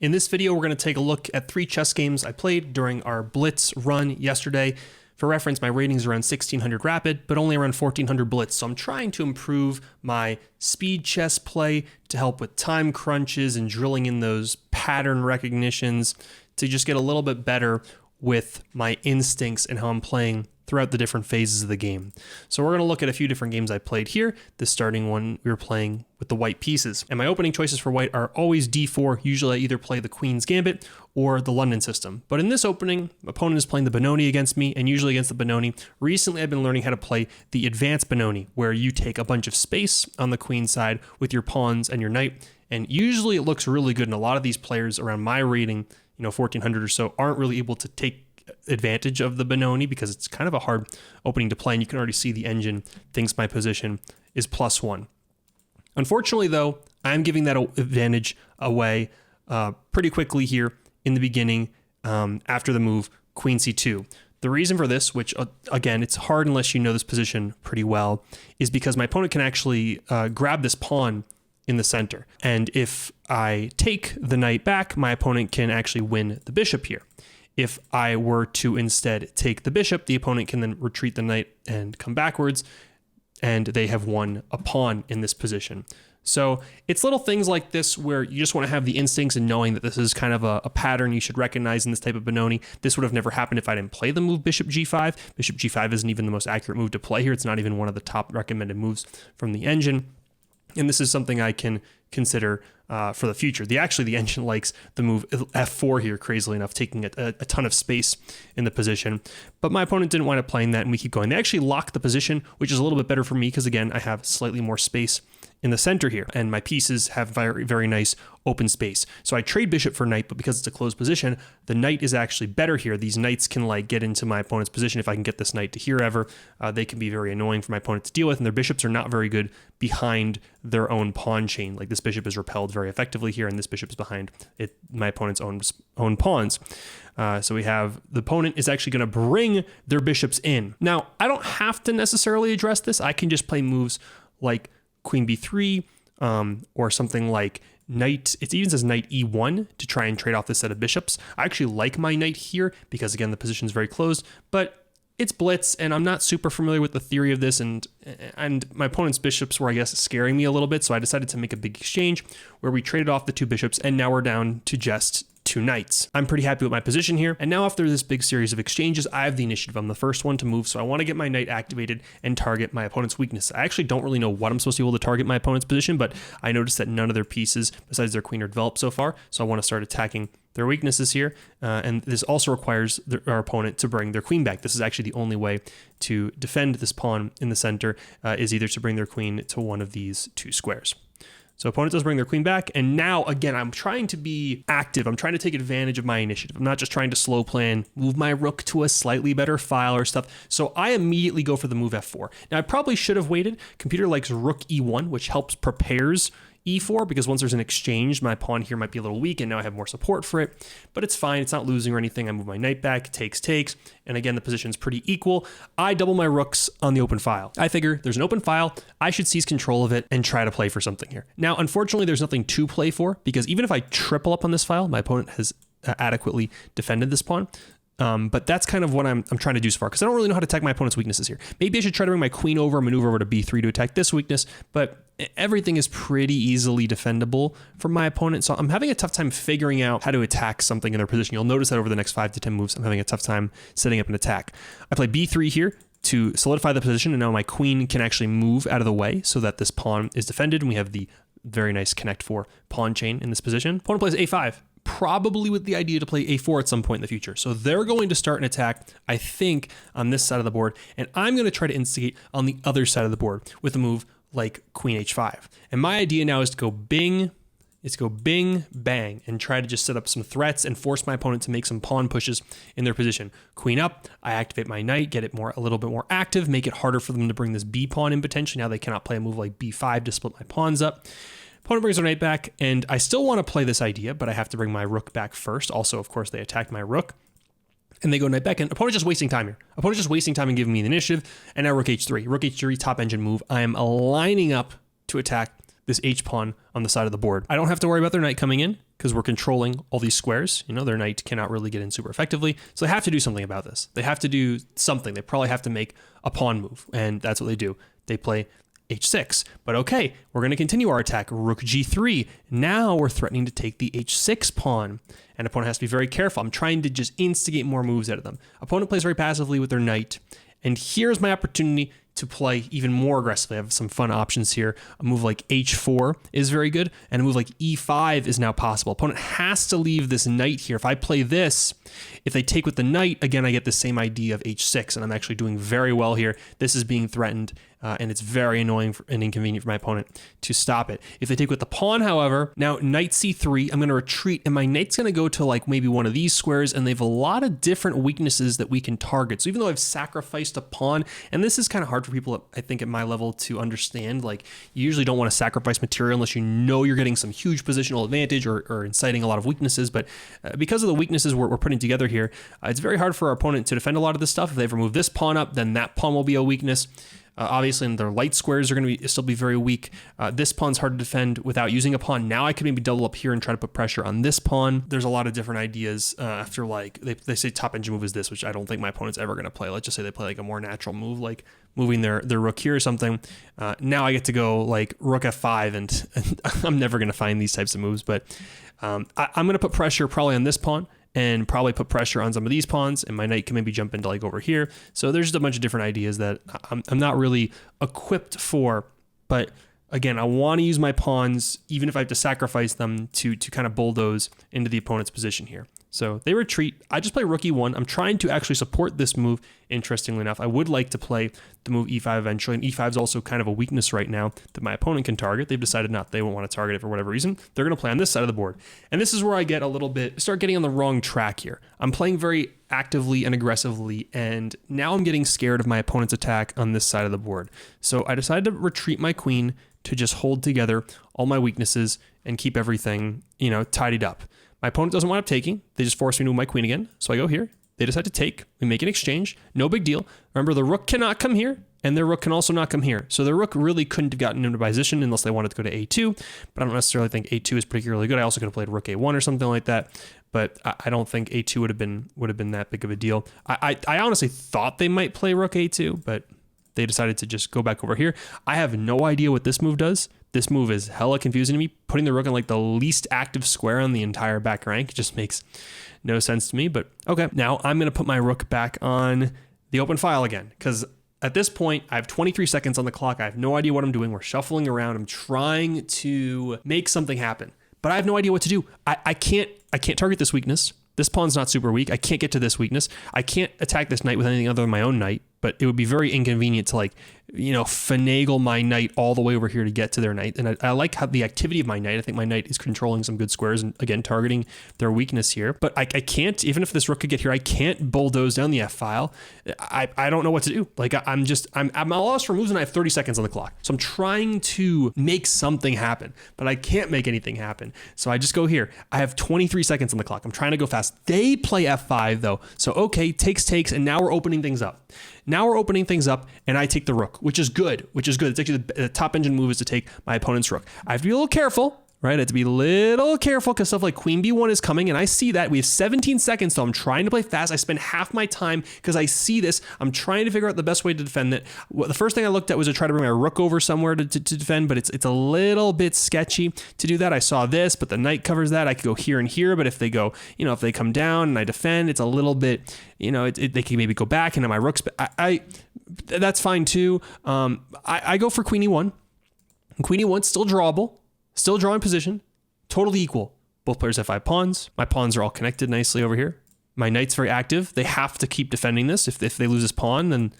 In this video, we're going to take a look at 3 chess games I played during our Blitz run yesterday. For reference, my rating's around 1600 rapid, but only around 1400 Blitz, so I'm trying to improve my speed chess play to help with time crunches and drilling in those pattern recognitions to just get a little bit better with my instincts and how I'm playing throughout the different phases of the game. So we're going to look at a few different games I played here. The starting one, we were playing with the white pieces. And my opening choices for white are always d4. Usually I either play the Queen's Gambit or the London system. But in this opening, my opponent is playing the Benoni against me, and usually against the Benoni. Recently, I've been learning how to play the advanced Benoni, where you take a bunch of space on the queen side with your pawns and your knight. And usually it looks really good, and a lot of these players around my rating, 1400 or so, aren't really able to take advantage of the Benoni because it's kind of a hard opening to play, and you can already see the engine thinks my position is +1. Unfortunately, though, I'm giving that advantage away pretty quickly here in the beginning after the move Queen C2. The reason for this, which again, it's hard unless you know this position pretty well, is because my opponent can actually grab this pawn in the center. And if I take the knight back, my opponent can actually win the bishop here. If I were to instead take the bishop, the opponent can then retreat the knight and come backwards, and they have won a pawn in this position. So it's little things like this where you just want to have the instincts and knowing that this is kind of a pattern you should recognize in this type of Benoni. This would have never happened if I didn't play the move Bishop G5. Bishop G5 isn't even the most accurate move to play here. It's not even one of the top recommended moves from the engine. And this is something I can consider for the future. The engine likes the move F4 here, crazily enough, taking a ton of space in the position. But my opponent didn't wind up playing that, and we keep going. They actually lock the position, which is a little bit better for me because, again, I have slightly more space in the center here, and my pieces have very, very nice open space. So I trade bishop for knight, but because it's a closed position, the knight is actually better here. These knights can get into my opponent's position. If I can get this knight to here ever, they can be very annoying for my opponent to deal with, and their bishops are not very good behind their own pawn chain. Like this bishop is repelled very effectively here, and this bishop is behind my opponent's own pawns. So we have the opponent is actually going to bring their bishops in. Now, I don't have to necessarily address this. I can just play moves like Queen B3 or something like knight. It even says knight E1 to try and trade off this set of bishops. I actually like my knight here because, again, the position is very closed, but it's Blitz, and I'm not super familiar with the theory of this, and my opponent's bishops were, I guess, scaring me a little bit, so I decided to make a big exchange where we traded off the 2 bishops, and now we're down to just 2 knights. I'm pretty happy with my position here, and now after this big series of exchanges, I have the initiative. I'm the first one to move, so I want to get my knight activated and target my opponent's weakness. I actually don't really know what I'm supposed to be able to target my opponent's position, but I noticed that none of their pieces, besides their queen, are developed so far, so I want to start attacking their weaknesses here, and this also requires our opponent to bring their queen back. This is actually the only way to defend this pawn in the center, is either to bring their queen to one of these 2 squares. So opponent does bring their queen back, and now, again, I'm trying to be active. I'm trying to take advantage of my initiative. I'm not just trying to slow play and move my rook to a slightly better file or stuff. So I immediately go for the move F4. Now, I probably should have waited. Computer likes rook E1, which helps prepares E4, because once there's an exchange, my pawn here might be a little weak, and now I have more support for it, but it's fine. It's not losing or anything. I move my knight back, takes, and again, the position's pretty equal. I double my rooks on the open file. I figure there's an open file. I should seize control of it and try to play for something here. Now, unfortunately, there's nothing to play for, because even if I triple up on this file, my opponent has adequately defended this pawn. But that's kind of what I'm trying to do so far, because I don't really know how to attack my opponent's weaknesses here. Maybe I should try to bring my queen over, maneuver over to B3 to attack this weakness, but everything is pretty easily defendable for my opponent. So I'm having a tough time figuring out how to attack something in their position. You'll notice that over the next 5 to 10 moves, I'm having a tough time setting up an attack. I play B3 here to solidify the position, and now my queen can actually move out of the way so that this pawn is defended, and we have the very nice connect 4 pawn chain in this position. Opponent plays A5. Probably with the idea to play A4 at some point in the future. So they're going to start an attack, I think, on this side of the board, and I'm going to try to instigate on the other side of the board with a move like Queen H5. And my idea now is to go bing, bang, and try to just set up some threats and force my opponent to make some pawn pushes in their position. Queen up, I activate my knight, get it a little bit more active, make it harder for them to bring this B pawn in potentially. Now they cannot play a move like B5 to split my pawns up. Opponent brings their knight back, and I still want to play this idea, but I have to bring my rook back first. Also, of course, they attacked my rook, and they go knight back, and opponent's just wasting time here. Opponent's just wasting time and giving me the initiative, and now rook H3. Rook H3, top engine move. I am lining up to attack this H pawn on the side of the board. I don't have to worry about their knight coming in. because we're controlling all these squares. You know, their knight cannot really get in super effectively. So they have to do something about this. They have to do something. They probably have to make a pawn move, and that's what they do. They play h6. But okay, we're going to continue our attack. Rook g3. Now we're threatening to take the h6 pawn. And opponent has to be very careful. I'm trying to just instigate more moves out of them. Opponent plays very passively with their knight. And here's my opportunity to play even more aggressively. I have some fun options here. A move like h4 is very good, and a move like e5 is now possible. Opponent has to leave this knight here. If I play this, if they take with the knight, again, I get the same idea of h6, and I'm actually doing very well here. This is being threatened, and it's very annoying and inconvenient for my opponent to stop it. If they take with the pawn, however, now knight c3, I'm going to retreat, and my knight's going to go to like maybe one of these squares, and they have a lot of different weaknesses that we can target. So even though I've sacrificed a pawn, and this is kind of hard for people, I think, at my level to understand, like you usually don't want to sacrifice material unless you know you're getting some huge positional advantage or inciting a lot of weaknesses, but because of the weaknesses we're putting together here, it's very hard for our opponent to defend a lot of this stuff. If they've removed this pawn up, then that pawn will be a weakness. Obviously, and their light squares are going to still be very weak. This pawn's hard to defend without using a pawn. Now I could maybe double up here and try to put pressure on this pawn. There's a lot of different ideas after, like, they say top engine move is this, which I don't think my opponent's ever going to play. Let's just say they play like a more natural move, like moving their rook here or something. Now I get to go like rook f5, and I'm never going to find these types of moves, but I'm going to put pressure probably on this pawn, and probably put pressure on some of these pawns, and my knight can maybe jump into like over here. So there's just a bunch of different ideas that I'm not really equipped for, but again, I want to use my pawns, even if I have to sacrifice them to kind of bulldoze into the opponent's position here. So they retreat. I just play rook e1. I'm trying to actually support this move, interestingly enough. I would like to play the move e5 eventually, and e5 is also kind of a weakness right now that my opponent can target. They've decided they won't want to target it for whatever reason. They're going to play on this side of the board. And this is where I get a little bit, start getting on the wrong track here. I'm playing very actively and aggressively, and now I'm getting scared of my opponent's attack on this side of the board. So I decided to retreat my queen to just hold together all my weaknesses and keep everything, tidied up. My opponent doesn't wind up taking. They just force me to move my queen again. So I go here. They decide to take. We make an exchange. No big deal. Remember, the rook cannot come here, and their rook can also not come here. So the rook really couldn't have gotten into position unless they wanted to go to a2, but I don't necessarily think a2 is particularly good. I also could have played rook a1 or something like that, but I don't think a2 would have been that big of a deal. I honestly thought they might play rook a2, but they decided to just go back over here. I have no idea what this move does. This move is hella confusing to me. Putting the rook in like the least active square on the entire back rank just makes no sense to me. But okay, now I'm going to put my rook back on the open file again, because at this point, I have 23 seconds on the clock. I have no idea what I'm doing. We're shuffling around. I'm trying to make something happen, but I have no idea what to do. I can't target this weakness. This pawn's not super weak. I can't get to this weakness. I can't attack this knight with anything other than my own knight, but it would be very inconvenient to finagle my knight all the way over here to get to their knight. And I like how the activity of my knight. I think my knight is controlling some good squares and again, targeting their weakness here, but I can't, even if this rook could get here, I can't bulldoze down the F file. I don't know what to do. Like I'm at my loss for moves and I have 30 seconds on the clock. So I'm trying to make something happen, but I can't make anything happen. So I just go here. I have 23 seconds on the clock. I'm trying to go fast. They play F5 though. So okay, takes, and now we're opening things up. And I take the rook, which is good. It's actually the top engine move is to take my opponent's rook. I have to be a little careful, right? I have to be a little careful because stuff like queen b1 is coming, and I see that. We have 17 seconds, so I'm trying to play fast. I spend half my time because I see this. I'm trying to figure out the best way to defend it. The first thing I looked at was to try to bring my rook over somewhere to defend, but it's a little bit sketchy to do that. I saw this, but the knight covers that. I could go here and here, but if they go, if they come down and I defend, it's a little bit, they can maybe go back into my rooks. But that's fine too. I go for queen e1. And queen e1 still drawable. Still drawing position, totally equal. Both players have 5 pawns. My pawns are all connected nicely over here. My knight's very active. They have to keep defending this. If they lose this pawn, then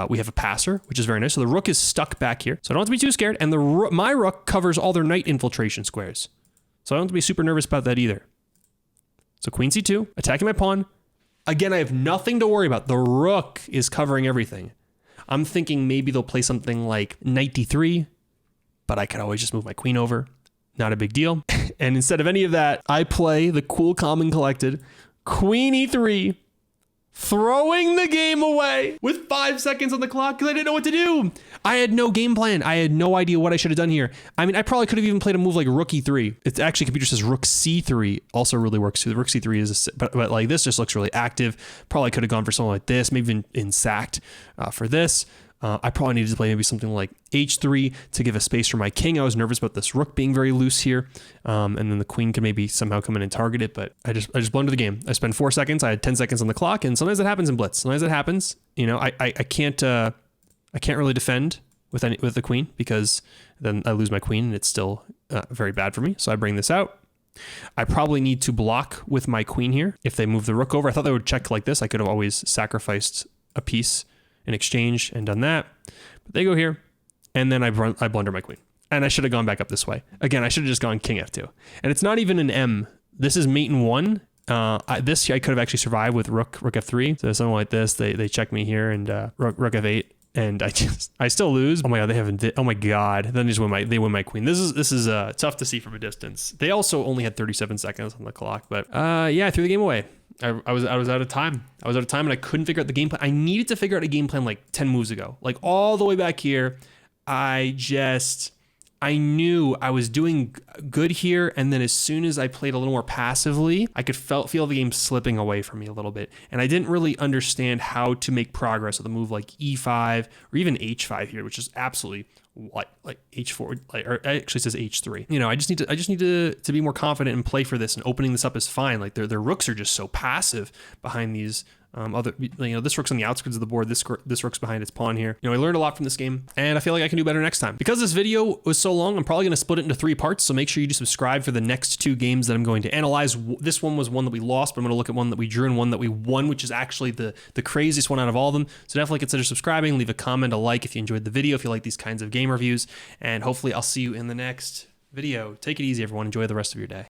we have a passer, which is very nice. So the rook is stuck back here. So I don't have to be too scared. And my rook covers all their knight infiltration squares. So I don't have to be super nervous about that either. So queen c2, attacking my pawn. Again, I have nothing to worry about. The rook is covering everything. I'm thinking maybe they'll play something like knight d3, but I could always just move my queen over. Not a big deal. And instead of any of that, I play the cool, calm, and collected queen e3, throwing the game away with 5 seconds on the clock because I didn't know what to do. I had no game plan. I had no idea what I should have done here. I mean, I probably could have even played a move like rook e3. It's actually, computer says rook c3 also really works too. The rook c3 is, but like this just looks really active. Probably could have gone for something like this, maybe even in sacked for this. I probably needed to play maybe something like h3 to give a space for my king. I was nervous about this rook being very loose here. And then the queen could maybe somehow come in and target it, but I just blundered the game. I spent 4 seconds. I had 10 seconds on the clock, and sometimes that happens in Blitz. Sometimes it happens. You know, I can't really defend with the queen because then I lose my queen and it's still very bad for me. So I bring this out. I probably need to block with my queen here. If they move the rook over, I thought they would check like this. I could have always sacrificed a piece in exchange and done that, but they go here, and then I blunder my queen, and I should have gone back up this way. Again, I should have just gone king f2, and it's not even an M. This is mate in 1. This I could have actually survived with rook f3. So something like this, they check me here, and rook f8, and I still lose. Oh my god, they haven't. Oh my god, then they win my queen. This is tough to see from a distance. They also only had 37 seconds on the clock, but yeah, I threw the game away. I was out of time. I was out of time, and I couldn't figure out the game plan. I needed to figure out a game plan like 10 moves ago. Like all the way back here, I knew I was doing good here, and then as soon as I played a little more passively, I could feel the game slipping away from me a little bit. And I didn't really understand how to make progress with a move like e5 or even h5 here, which is absolutely like h4, or it actually says h3. You know, I just need to be more confident and play for this, and opening this up is fine. Like their rooks are just so passive behind these other, you know, this rook's on the outskirts of the board. This rook's behind its pawn here. You know, I learned a lot from this game, and I feel like I can do better next time. Because this video was so long, I'm probably going to split it into 3 parts. So make sure you do subscribe for the next 2 games that I'm going to analyze. This one was one that we lost, but I'm going to look at one that we drew and one that we won, which is actually the craziest one out of all of them. So definitely consider subscribing. Leave a comment, a like if you enjoyed the video, if you like these kinds of game reviews, and hopefully I'll see you in the next video. Take it easy, everyone. Enjoy the rest of your day.